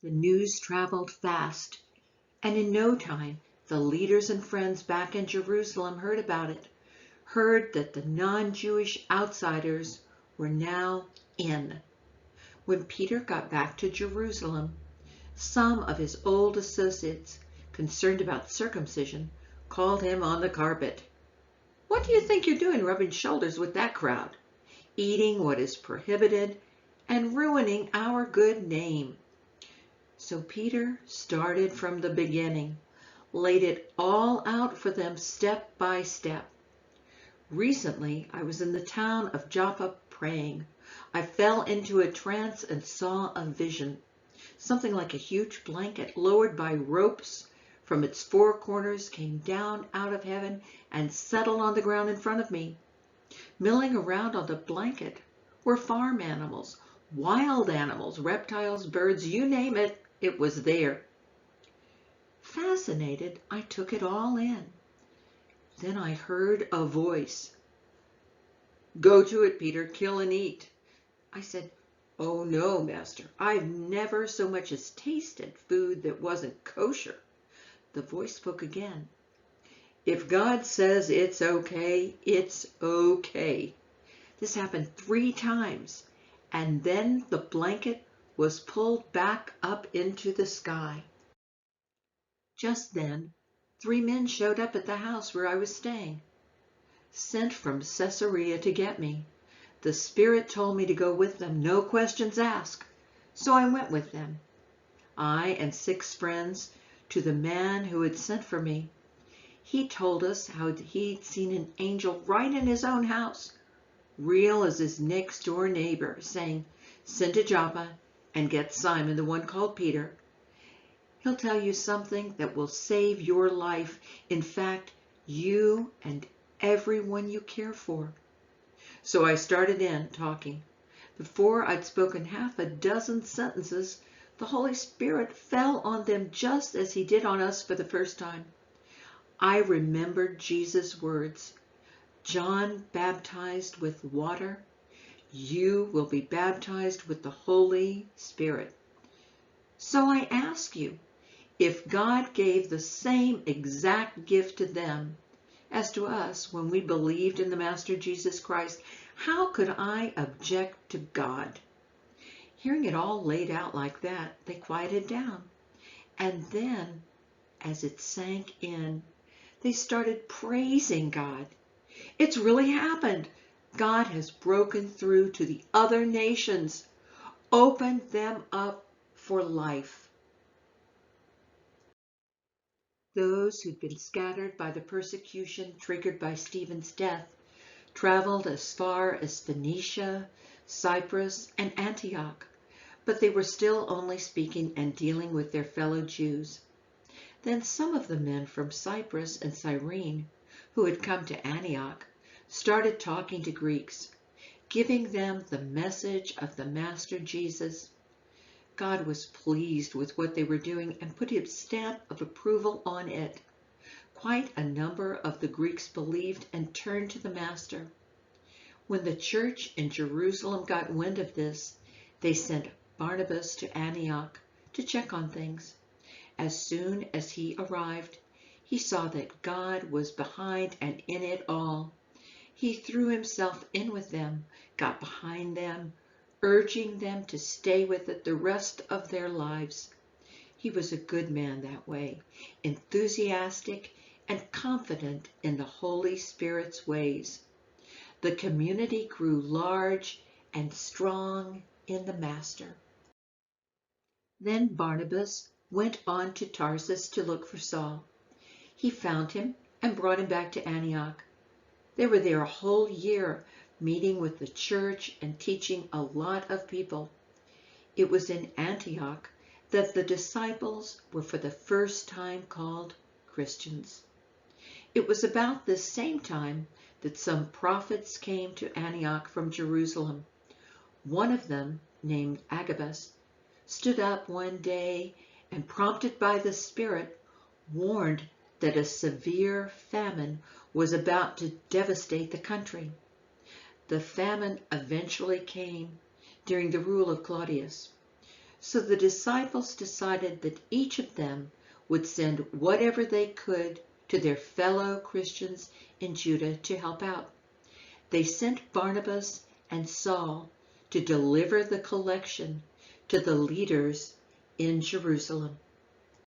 The news traveled fast, and in no time the leaders and friends back in Jerusalem heard about it, heard that the non-Jewish outsiders were now in. When Peter got back to Jerusalem, some of his old associates, concerned about circumcision, called him on the carpet. "What do you think you're doing rubbing shoulders with that crowd? Eating what is prohibited and ruining our good name." So Peter started from the beginning, laid it all out for them step by step. "Recently, I was in the town of Joppa praying. I fell into a trance and saw a vision. Something like a huge blanket lowered by ropes from its four corners came down out of heaven and settled on the ground in front of me. Milling around on the blanket were farm animals, wild animals, reptiles, birds, you name it, it was there. Fascinated, I took it all in. Then I heard a voice. 'Go to it, Peter, kill and eat.' I said, 'Oh no, Master, I've never so much as tasted food that wasn't kosher.' The voice spoke again. 'If God says it's okay, it's okay.' This happened 3 times, and then the blanket was pulled back up into the sky. Just then, 3 men showed up at the house where I was staying, sent from Caesarea to get me. The Spirit told me to go with them, no questions asked. So I went with them, I and 6 friends, to the man who had sent for me. He told us how he'd seen an angel right in his own house, real as his next door neighbor, saying, 'Send to Joppa and get Simon, the one called Peter. He'll tell you something that will save your life. In fact, you and everyone you care for.' So I started in talking. Before I'd spoken half a dozen sentences, the Holy Spirit fell on them just as he did on us for the first time. I remembered Jesus' words. John baptized with water. You will be baptized with the Holy Spirit. So I ask you, if God gave the same exact gift to them as to us when we believed in the Master Jesus Christ, how could I object to God?" Hearing it all laid out like that, they quieted down. And then, as it sank in, they started praising God. "It's really happened. God has broken through to the other nations, opened them up for life." Those who'd been scattered by the persecution triggered by Stephen's death traveled as far as Phoenicia, Cyprus, and Antioch, but they were still only speaking and dealing with their fellow Jews. Then some of the men from Cyprus and Cyrene, who had come to Antioch, started talking to Greeks, giving them the message of the Master Jesus. God was pleased with what they were doing and put his stamp of approval on it. Quite a number of the Greeks believed and turned to the Master. When the church in Jerusalem got wind of this, they sent Barnabas to Antioch to check on things. As soon as he arrived, he saw that God was behind and in it all. He threw himself in with them, got behind them, urging them to stay with it the rest of their lives. He was a good man that way, enthusiastic and confident in the Holy Spirit's ways. The community grew large and strong in the Master. Then Barnabas went on to Tarsus to look for Saul. He found him and brought him back to Antioch. They were there a whole year, meeting with the church and teaching a lot of people. It was in Antioch that the disciples were for the first time called Christians. It was about this same time that some prophets came to Antioch from Jerusalem. One of them, named Agabus, stood up one day and, prompted by the Spirit, warned that a severe famine was about to devastate the country. The famine eventually came during the rule of Claudius. So the disciples decided that each of them would send whatever they could to their fellow Christians in Judah to help out. They sent Barnabas and Saul to deliver the collection to the leaders in Jerusalem.